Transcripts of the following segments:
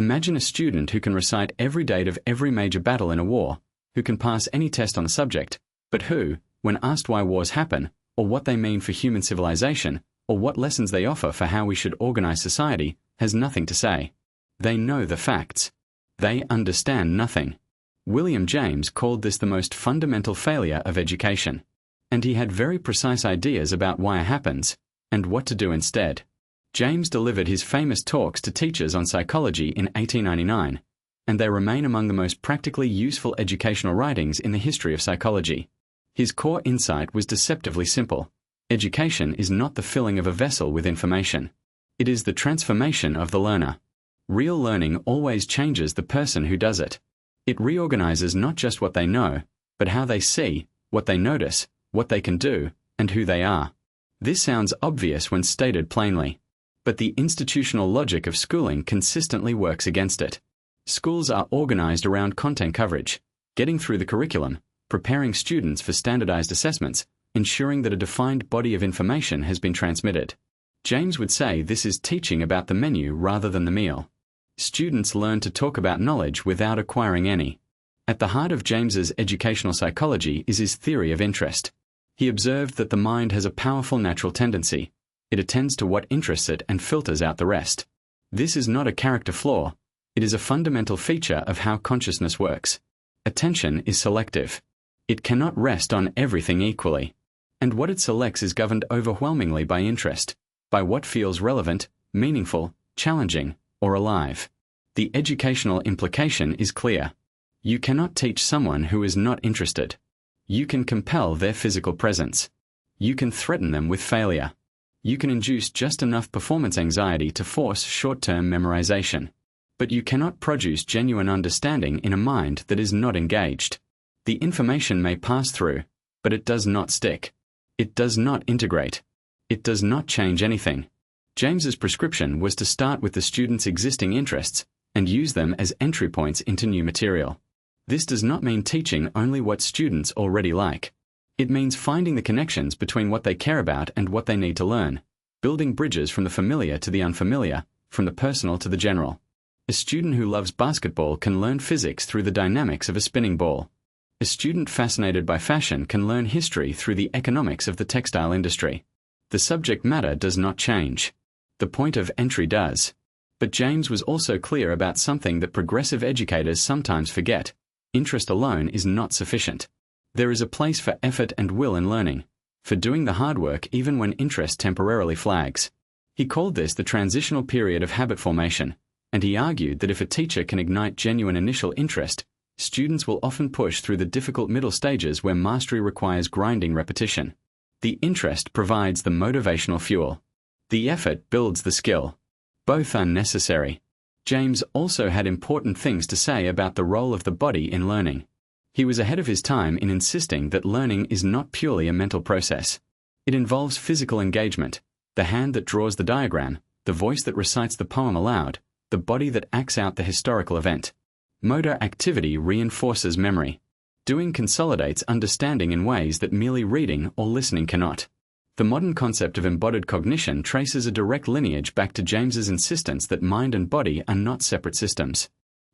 Imagine a student who can recite every date of every major battle in a war, who can pass any test on the subject, but who, when asked why wars happen, or what they mean for human civilization, or what lessons they offer for how we should organize society, has nothing to say. They know the facts. They understand nothing. William James called this the most fundamental failure of education. And he had very precise ideas about why it happens, and what to do instead. James delivered his famous talks to teachers on psychology in 1899, and they remain among the most practically useful educational writings in the history of psychology. His core insight was deceptively simple. Education is not the filling of a vessel with information. It is the transformation of the learner. Real learning always changes the person who does it. It reorganizes not just what they know, but how they see, what they notice, what they can do, and who they are. This sounds obvious when stated plainly. But the institutional logic of schooling consistently works against it. Schools are organized around content coverage, getting through the curriculum, preparing students for standardized assessments, ensuring that a defined body of information has been transmitted. James would say this is teaching about the menu rather than the meal. Students learn to talk about knowledge without acquiring any. At the heart of James's educational psychology is his theory of interest. He observed that the mind has a powerful natural tendency. It attends to what interests it and filters out the rest. This is not a character flaw. It is a fundamental feature of how consciousness works. Attention is selective. It cannot rest on everything equally. And what it selects is governed overwhelmingly by interest, by what feels relevant, meaningful, challenging, or alive. The educational implication is clear. You cannot teach someone who is not interested. You can compel their physical presence. You can threaten them with failure. You can induce just enough performance anxiety to force short-term memorization. But you cannot produce genuine understanding in a mind that is not engaged. The information may pass through, but it does not stick. It does not integrate. It does not change anything. James's prescription was to start with the student's existing interests and use them as entry points into new material. This does not mean teaching only what students already like. It means finding the connections between what they care about and what they need to learn, building bridges from the familiar to the unfamiliar, from the personal to the general. A student who loves basketball can learn physics through the dynamics of a spinning ball. A student fascinated by fashion can learn history through the economics of the textile industry. The subject matter does not change. The point of entry does. But James was also clear about something that progressive educators sometimes forget. Interest alone is not sufficient. There is a place for effort and will in learning, for doing the hard work even when interest temporarily flags. He called this the transitional period of habit formation, and he argued that if a teacher can ignite genuine initial interest, students will often push through the difficult middle stages where mastery requires grinding repetition. The interest provides the motivational fuel. The effort builds the skill. Both are necessary. James also had important things to say about the role of the body in learning. He was ahead of his time in insisting that learning is not purely a mental process. It involves physical engagement, the hand that draws the diagram, the voice that recites the poem aloud, the body that acts out the historical event. Motor activity reinforces memory. Doing consolidates understanding in ways that merely reading or listening cannot. The modern concept of embodied cognition traces a direct lineage back to James's insistence that mind and body are not separate systems.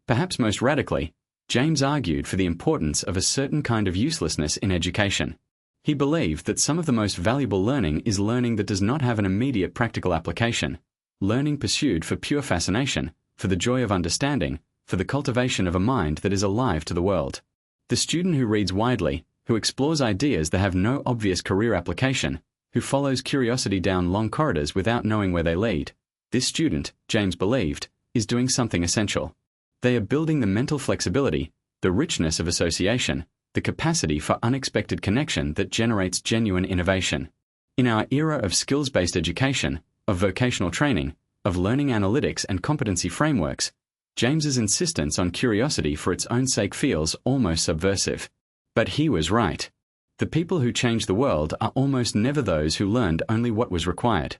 Perhaps most radically, James argued for the importance of a certain kind of uselessness in education. He believed that some of the most valuable learning is learning that does not have an immediate practical application, learning pursued for pure fascination, for the joy of understanding, for the cultivation of a mind that is alive to the world. The student who reads widely, who explores ideas that have no obvious career application, who follows curiosity down long corridors without knowing where they lead, this student, James believed, is doing something essential. They are building the mental flexibility, the richness of association, the capacity for unexpected connection that generates genuine innovation. In our era of skills-based education, of vocational training, of learning analytics and competency frameworks, James's insistence on curiosity for its own sake feels almost subversive. But he was right. The people who change the world are almost never those who learned only what was required.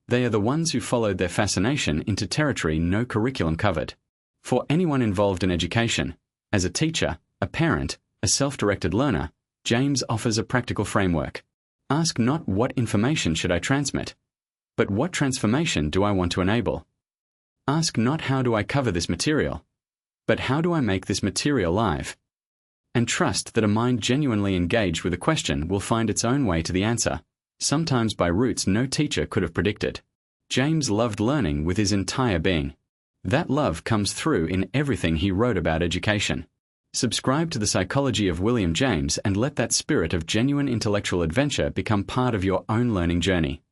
They are the ones who followed their fascination into territory no curriculum covered. For anyone involved in education, as a teacher, a parent, a self-directed learner, James offers a practical framework. Ask not what information should I transmit, but what transformation do I want to enable? Ask not how do I cover this material, but how do I make this material live? And trust that a mind genuinely engaged with a question will find its own way to the answer, sometimes by routes no teacher could have predicted. James loved learning with his entire being. That love comes through in everything he wrote about education. Subscribe to The Psychology of William James and let that spirit of genuine intellectual adventure become part of your own learning journey.